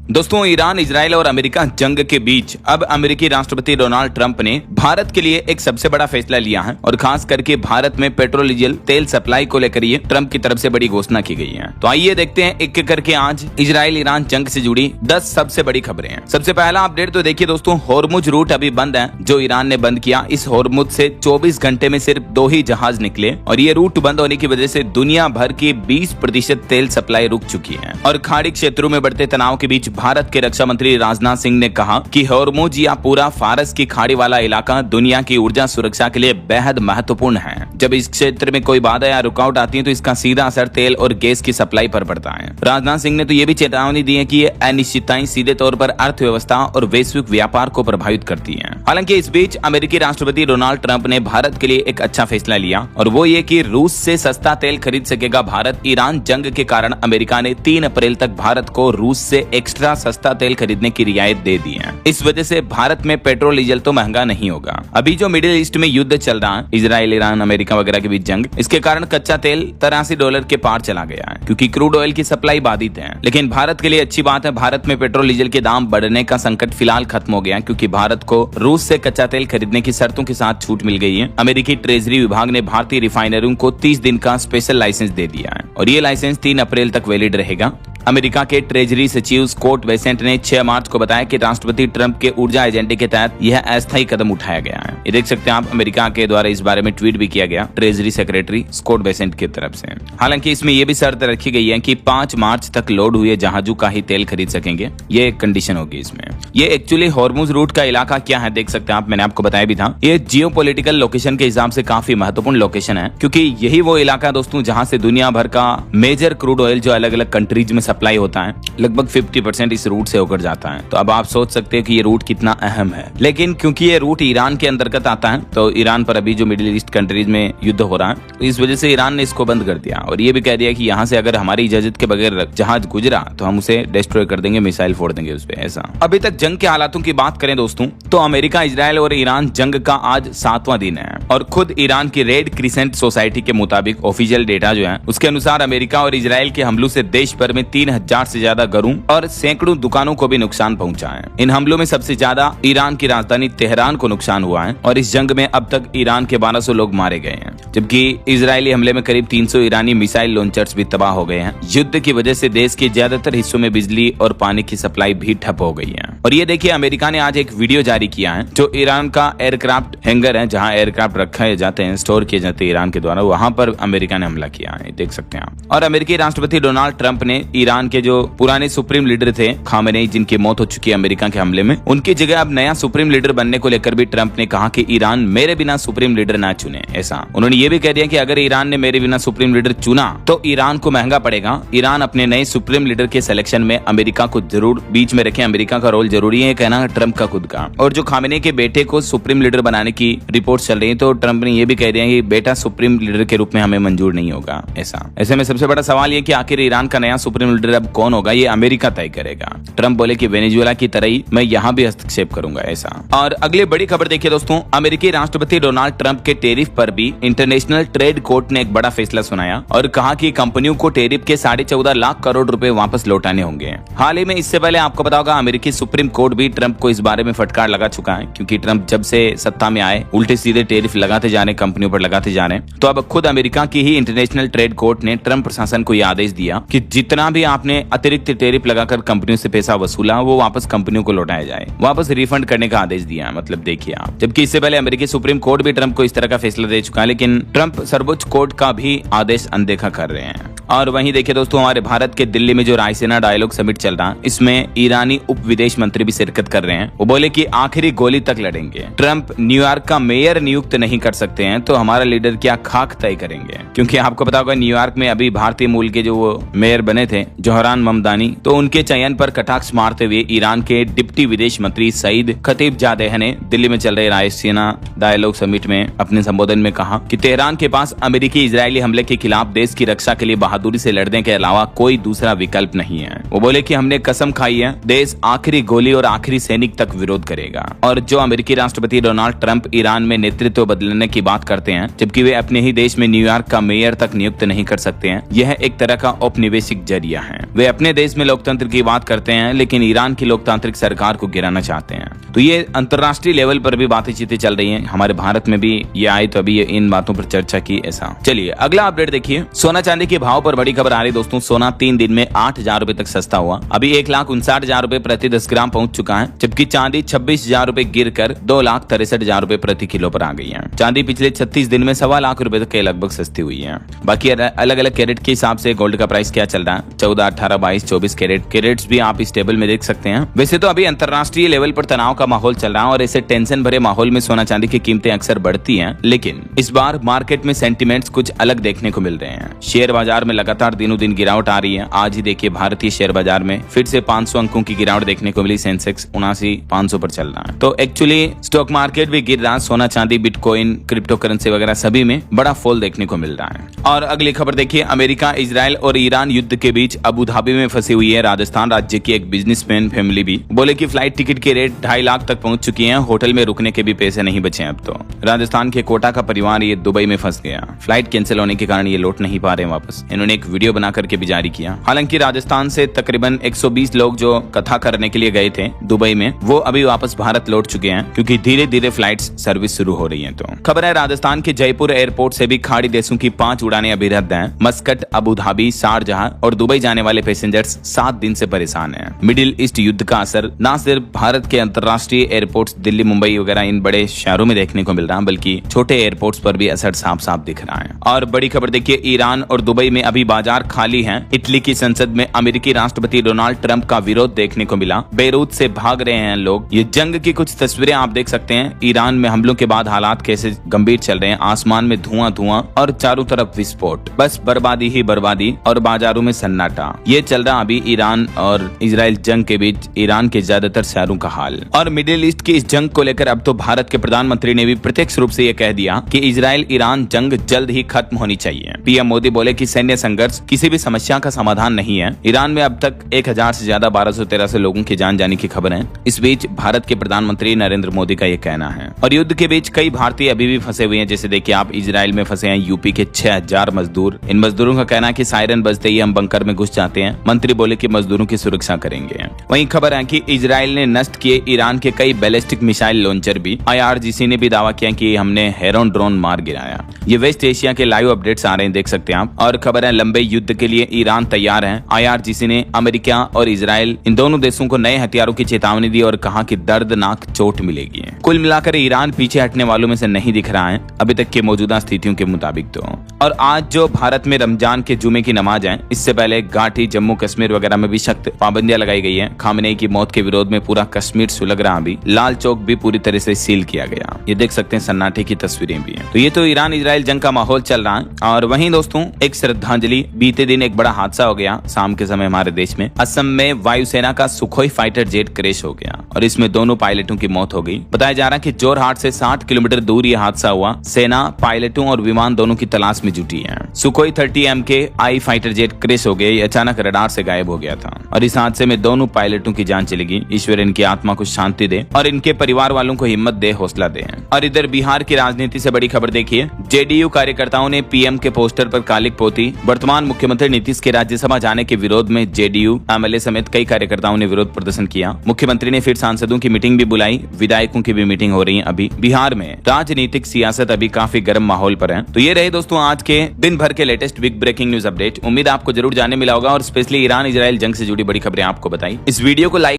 दोस्तों, Iran, Israel और America जंग के बीच अब अमेरिकी राष्ट्रपति डोनाल्ड ट्रंप ने भारत के लिए एक सबसे बड़ा फैसला लिया है और खास करके भारत में पेट्रोल डीजल तेल सप्लाई को लेकर ये ट्रंप की तरफ से बड़ी घोषणा की गई है। तो आइए देखते हैं एक एक करके आज इजराइल ईरान जंग से जुड़ी 10 सबसे बड़ी खबरें हैं। सबसे पहला अपडेट तो देखिए दोस्तों, होर्मुज रूट अभी बंद है, जो ईरान ने बंद किया। इस होर्मुज से 24 घंटे में सिर्फ 2 ही जहाज निकले और ये रूट बंद होने की वजह से दुनिया भर की 20% तेल सप्लाई रुक चुकी है। और खाड़ी क्षेत्रों में बढ़ते तनाव के बीच भारत के रक्षा मंत्री राजनाथ सिंह ने कहा कि होर्मुज या पूरा फारस की खाड़ी वाला इलाका दुनिया की ऊर्जा सुरक्षा के लिए बेहद महत्वपूर्ण है। जब इस क्षेत्र में कोई बाधा या रुकावट आती है तो इसका सीधा असर तेल और गैस की सप्लाई पर पड़ता है। राजनाथ सिंह ने तो ये भी चेतावनी दी है कि ये अनिश्चितताएं सीधे तौर पर अर्थव्यवस्था और वैश्विक व्यापार को प्रभावित करती है। हालांकि इस बीच अमेरिकी राष्ट्रपति डोनाल्ड ट्रंप ने भारत के लिए एक अच्छा फैसला लिया और वो ये कि रूस से सस्ता तेल खरीद सकेगा भारत। ईरान जंग के कारण अमेरिका ने 3 अप्रैल तक भारत को रूस से एक्स्ट्रा सस्ता तेल खरीदने की रियायत दे दी है। इस वजह से भारत में पेट्रोल डीजल तो महंगा नहीं होगा। अभी जो मिडिल ईस्ट में युद्ध चल रहा है, इजराइल, ईरान, अमेरिका वगैरह के बीच जंग, इसके कारण कच्चा तेल $83 के पार चला गया है क्योंकि क्रूड ऑयल की सप्लाई बाधित है। लेकिन भारत के लिए अच्छी बात है, भारत में पेट्रोल डीजल के दाम बढ़ने का संकट फिलहाल खत्म हो गया क्योंकि भारत को रूस से कच्चा तेल खरीदने की शर्तों के साथ छूट मिल गई है। अमेरिकी ट्रेजरी विभाग ने भारतीय रिफाइनरों को 30 दिन का स्पेशल लाइसेंस दे दिया है और ये लाइसेंस 3 अप्रैल तक वैलिड रहेगा। अमेरिका के ट्रेजरी सचिव स्कॉट बेसेंट ने 6 मार्च को बताया कि राष्ट्रपति ट्रंप के ऊर्जा एजेंडे के तहत यह अस्थायी कदम उठाया गया है। ये देख सकते हैं आप, अमेरिका के द्वारा इस बारे में ट्वीट भी किया गया ट्रेजरी सेक्रेटरी स्कॉट बेसेंट की तरफ से। हालांकि इसमें यह भी शर्त रखी गई है कि 5 मार्च तक लोड हुए जहाजों का ही तेल खरीद सकेंगे। ये एक कंडीशन होगी इसमें। ये एक्चुअली होर्मुज रूट का इलाका क्या है देख सकते हैं आप, मैंने आपको बताया भी था। ये जियोपॉलिटिकल लोकेशन के हिसाब से काफी महत्वपूर्ण लोकेशन है क्योंकि यही वो इलाका दोस्तों जहां से दुनिया भर का मेजर क्रूड ऑयल जो अलग अलग कंट्रीज में सप्लाई होता है, लगभग 50% इस रूट से होकर जाता है। तो अब आप सोच सकते हैं कि ये रूट कितना अहम है। लेकिन क्योंकि ये रूट ईरान के अंतर्गत आता है तो ईरान पर अभी जो मिडिल ईस्ट कंट्रीज में युद्ध हो रहा है, तो इस वजह से ईरान ने इसको बंद कर दिया और ये भी कह दिया कि यहाँ से अगर हमारी इजाजत के बगैर जहाज गुजरा तो हम उसे डिस्ट्रॉय कर देंगे, मिसाइल फोड़ देंगे उस पे। ऐसा अभी तक जंग के हालातों की बात करें दोस्तों तो अमेरिका, इजराइल और ईरान जंग का आज 7वां दिन है और खुद ईरान की रेड क्रिसेंट सोसाइटी के मुताबिक ऑफिशियल डेटा जो है उसके अनुसार अमेरिका और इजराइल के हमलों से देश भर में 3000 से ज्यादा घरों और सैकड़ों दुकानों को भी नुकसान पहुंचा है। इन हमलों में सबसे ज्यादा ईरान की राजधानी तेहरान को नुकसान हुआ है और इस जंग में अब तक ईरान के 1200 लोग मारे गए हैं, जबकि इजरायली हमले में करीब 300 ईरानी मिसाइल लॉन्चर्स भी तबाह हो गए हैं। युद्ध की वजह से देश के ज्यादातर हिस्सों में बिजली और पानी की सप्लाई भी ठप हो गई है। और ये देखिए, अमेरिका ने आज एक वीडियो जारी किया है जो ईरान का एयरक्राफ्ट हैंगर है जहां एयरक्राफ्ट रखे जाते हैं, स्टोर किए जाते हैं ईरान के द्वारा, वहां पर अमेरिका ने हमला किया है, देख सकते हैं आप। और अमेरिकी राष्ट्रपति डोनाल्ड ट्रंप ने ईरान के जो पुराने सुप्रीम लीडर थे खामेनेई, जिनकी मौत हो चुकी है अमेरिका के हमले में, उनकी जगह अब नया सुप्रीम लीडर बनने को लेकर भी ट्रंप ने कहा कि ईरान मेरे बिना सुप्रीम लीडर ना चुने। ऐसा उन्होंने ये भी कह दिया कि अगर ईरान ने मेरे बिना सुप्रीम लीडर चुना तो ईरान को महंगा पड़ेगा। ईरान अपने नए सुप्रीम लीडर के सिलेक्शन में अमेरिका को जरूर बीच में रखे, अमेरिका का रोल जरूरी है, कहना ट्रंप का खुद का। और जो खामेनेई के बेटे को सुप्रीम लीडर बनाने की रिपोर्ट चल रही है तो ट्रंप ने यह भी कह दिया कि बेटा सुप्रीम लीडर के रूप में हमें मंजूर नहीं होगा। ऐसे में सबसे बड़ा सवाल ये कि आखिर ईरान का नया सुप्रीम लीडर अब कौन होगा, ये अमेरिका तय करेगा। ट्रंप बोले कि वेनेजुएला की तरह ही मैं यहाँ भी हस्तक्षेप करूंगा, ऐसा। और अगली बड़ी खबर देखिए दोस्तों, अमेरिकी राष्ट्रपति डोनाल्ड ट्रंप के टैरिफ पर भी इंटरनेशनल ट्रेड कोर्ट ने एक बड़ा फैसला सुनाया और कहा कि कंपनियों को टैरिफ के 14.5 लाख करोड़ रुपए वापस लौटाने होंगे। हाल ही में इससे पहले आपको पता होगा अमेरिकी सुप्रीम कोर्ट भी ट्रंप को इस बारे में फटकार लगा चुका है क्योंकि ट्रंप जब से सत्ता में आए उल्टे सीधे टैरिफ लगाते जा रहे, कंपनियों पर लगाते जा रहे हैं। तो अब खुद अमेरिका की ही इंटरनेशनल ट्रेड कोर्ट ने ट्रंप प्रशासन को यह आदेश दिया कि जितना भी आपने अतिरिक्त टैरिफ लगाकर कंपनियों से पैसा वसूला वो वापस कंपनियों को लौटाया जाए, वापस रिफंड करने का आदेश दिया है। मतलब देखिए आप, जबकि इससे पहले अमेरिकी सुप्रीम कोर्ट भी ट्रंप को इस तरह का फैसला दे चुका है, लेकिन ट्रंप सर्वोच्च कोर्ट का भी आदेश अनदेखा कर रहे हैं। और वहीं देखिए दोस्तों, हमारे भारत के दिल्ली में जो रायसीना डायलॉग समिट चल रहा है, इसमें ईरानी उप विदेश मंत्री भी शिरकत कर रहे हैं। वो बोले कि आखिरी गोली तक लड़ेंगे। ट्रंप न्यूयॉर्क का मेयर नियुक्त नहीं कर सकते हैं तो हमारा लीडर क्या खाक तय करेंगे, क्योंकि आपको पता होगा न्यूयॉर्क में अभी भारतीय मूल के जो वो मेयर बने थे जोहरान ममदानी, तो उनके चयन पर कटाक्ष मारते हुए ईरान के डिप्टी विदेश मंत्री सईद खतीबजादेह ने दिल्ली में चल रहे रायसीना डायलॉग समिट में अपने संबोधन में कहा कि तेहरान के पास अमेरिकी इजरायली हमले के खिलाफ देश की रक्षा के लिए बहादुरी से लड़ने के अलावा कोई दूसरा विकल्प नहीं है। वो बोले कि हमने कसम खाई है, देश आखिरी गोली गोली और आखिरी सैनिक तक विरोध करेगा। और जो अमेरिकी राष्ट्रपति डोनाल्ड ट्रंप ईरान में नेतृत्व बदलने की बात करते हैं, जबकि वे अपने ही देश में न्यूयॉर्क का मेयर तक नियुक्त नहीं कर सकते हैं, यह एक तरह का औपनिवेशिक जरिया है। वे अपने देश में लोकतंत्र की बात करते हैं, लेकिन ईरान की लोकतांत्रिक सरकार को गिराना चाहते हैं। तो ये अंतर्राष्ट्रीय लेवल पर भी बातचीतें चल रही हैं। हमारे भारत में भी ये आए तो अभी इन बातों पर चर्चा की ऐसा। चलिए अगला अपडेट देखिए। सोना चांदी के भाव पर बड़ी खबर आ रही दोस्तों। सोना 3 दिन में 8,000 रुपए तक सस्ता हुआ। अभी 1,59,000 रुपए प्रति 10 ग्राम पहुंच चुका है, जबकि चांदी 26,000 रुपए गिर कर 2,63,000 रुपए प्रति किलो पर आ गई है। चांदी पिछले 36 दिन में 1.25 लाख रुपए के लगभग सस्ती हुई है। बाकी अलग अलग कैरेट के हिसाब से गोल्ड का प्राइस क्या चल रहा है, 14, 18, 22, 24 कैरेट्स भी आप इस टेबल में देख सकते हैं। वैसे तो अभी अंतरराष्ट्रीय लेवल पर तनाव का माहौल चल रहा है और ऐसे टेंशन भरे माहौल में सोना चांदी की कीमतें अक्सर बढ़ती हैं, लेकिन इस बार मार्केट में सेंटिमेंट्स कुछ अलग देखने को मिल रहे हैं। शेयर बाजार में लगातार दिनों दिन गिरावट आ रही है। आज ही देखिए भारतीय शेयर बाजार में फिर से 500 अंकों की गिरावट देखने को मिली। सेंसेक्स 79,500 पर चल रहा है। तो एक्चुअली स्टॉक मार्केट भी गिर रहा है। सोना चांदी, बिटकॉइन, क्रिप्टो करेंसी वगैरह सभी में बड़ा फॉल देखने को मिल रहा है। और अगली खबर देखिए। अमेरिका, इजराइल और ईरान युद्ध के बीच अबू धाबी में फंसी हुई है राजस्थान राज्य की एक बिजनेसमैन फैमिली भी। बोले कि फ्लाइट टिकट के रेट 2.5 लाख तक पहुंच चुकी हैं। होटल में रुकने के भी पैसे नहीं बचे अब तो। राजस्थान के कोटा का परिवार ये दुबई में फंस गया। फ्लाइट कैंसिल होने के कारण ये लौट नहीं पा रहे वापस। इन्होंने एक वीडियो बना करके भी जारी किया। हालांकि राजस्थान से तकरीबन 120 लोग जो कथा करने के लिए गए थे दुबई में, वो अभी वापस भारत लौट चुके हैं, क्योंकि धीरे धीरे फ्लाइट्स सर्विस शुरू हो रही है। तो खबर है राजस्थान के जयपुर एयरपोर्ट से भी खाड़ी देशों की 5 उड़ानें अभी रद्द हैं। मस्कट, अबू धाबी, शारजहां और दुबई जाने वाले पैसेंजर्स 7 दिन से परेशान हैं। मिडिल ईस्ट युद्ध का असर न सिर्फ भारत के अंतर्राष्ट्रीय एयरपोर्ट्स दिल्ली, मुंबई वगैरह इन बड़े शहरों में देखने को मिल रहा है, बल्कि छोटे एयरपोर्ट्स पर भी असर साफ साफ दिख रहा है। और बड़ी खबर देखिए, ईरान और दुबई में अभी बाजार खाली हैं। इटली की संसद में अमेरिकी राष्ट्रपति डोनाल्ड ट्रंप का विरोध देखने को मिला। बेरूत से भाग रहे हैं लोग। ये जंग की कुछ तस्वीरें आप देख सकते हैं। ईरान में हमलों के बाद हालात कैसे गंभीर चल रहे हैं। आसमान में धुआं धुआं और चारों तरफ विस्फोट, बस बर्बादी ही बर्बादी और बाजारों में सन्नाटा। ये चल रहा अभी ईरान और इजराइल जंग के बीच ईरान के ज्यादातर शहरों का हाल। और मिडिल ईस्ट की इस जंग को लेकर अब तो भारत के प्रधानमंत्री ने भी प्रत्यक्ष रूप से यह कह दिया कि इजराइल ईरान जंग जल्द ही खत्म होनी चाहिए। पीएम मोदी बोले कि सैन्य संघर्ष किसी भी समस्या का समाधान नहीं है। ईरान में अब तक 1000 से ज्यादा 1213 लोगों की जान जाने की खबर है। इस बीच भारत के प्रधानमंत्री नरेंद्र मोदी का यह कहना है। और युद्ध के बीच कई भारतीय अभी भी फंसे हुए हैं। जैसे देखिए आप, इजराइल में फंसे हैं यूपी के 6000 मजदूर। इन मजदूरों का कहना है कि सायरन बजते ही हम बंकर में घुस जाते हैं। मंत्री बोले कि मजदूरों की सुरक्षा करेंगे। वहीं खबर है कि इजराइल ने नष्ट किए ईरान के कई बैलिस्टिक मिसाइल लॉन्चर भी। IRGC ने भी दावा किया कि हमने हेरोन ड्रोन मार गिराया। ये वेस्ट एशिया के लाइव अपडेट्स आ रहे हैं, देख सकते हैं आप। और खबर है लंबे युद्ध के लिए ईरान तैयार है। IRGC ने अमेरिका और इजराइल इन दोनों देशों को नए हथियारों की चेतावनी दी और कहा कि दर्दनाक चोट मिलेगी। कुल मिलाकर ईरान पीछे हटने वालों में से नहीं दिख रहा है अभी तक के मौजूदा स्थितियों के मुताबिक तो। और आज जो भारत में रमजान के जुमे की नमाज है, इससे पहले घाटी, जम्मू कश्मीर वगैरह में भी सख्त पाबंदियां लगाई गई है। खामनेई की मौत के विरोध में पूरा कश्मीर सुलग रहा। अभी लाल चौक भी पूरी तरह से सील किया गया। ये देख सकते हैं, सन्नाटे की तस्वीरें भी हैं। तो ये तो ईरान इजराइल जंग का माहौल चल रहा है। और वहीं दोस्तों एक श्रद्धांजलि, बीते दिन एक बड़ा हादसा हो गया शाम के समय हमारे देश में। असम में वायुसेना का सुखोई फाइटर जेट क्रैश हो गया और इसमें दोनों पायलटों की मौत हो गई। बताया जा रहा है कि जोरहाट से 60 किलोमीटर दूर ये हादसा हुआ। सेना पायलटों और विमान दोनों की तलाश में जुटी है। Sukhoi 30 MKI fighter jet crash हो गया। अचानक रडार से गायब हो गया था और इस हादसे में दोनों पायलटों की जान चली गई। ईश्वर इनकी आत्मा को शांति दे और इनके परिवार वालों को हिम्मत दे, हौसला दे। और इधर बिहार की राजनीति से बड़ी खबर देखिए। JDU कार्यकर्ताओं ने PM के पोस्टर पर कालिक पोती। वर्तमान मुख्यमंत्री नीतीश के राज्यसभा जाने के विरोध में JDU MLA समेत कई कार्यकर्ताओं ने विरोध प्रदर्शन किया। मुख्यमंत्री ने फिर सांसदों की मीटिंग भी बुलाई। विधायकों की भी मीटिंग हो रही है। अभी बिहार में राजनीतिक सियासत अभी काफी गर्म माहौल पर है। तो ये रहे दोस्तों आज के दिन भर के latest big breaking news update. उम्मीद आपको जरूर जानने मिला होगा और स्पेशली ईरान इजराइल जंग से जुड़ी बड़ी खबरें आपको बताई। इस वीडियो को लाइक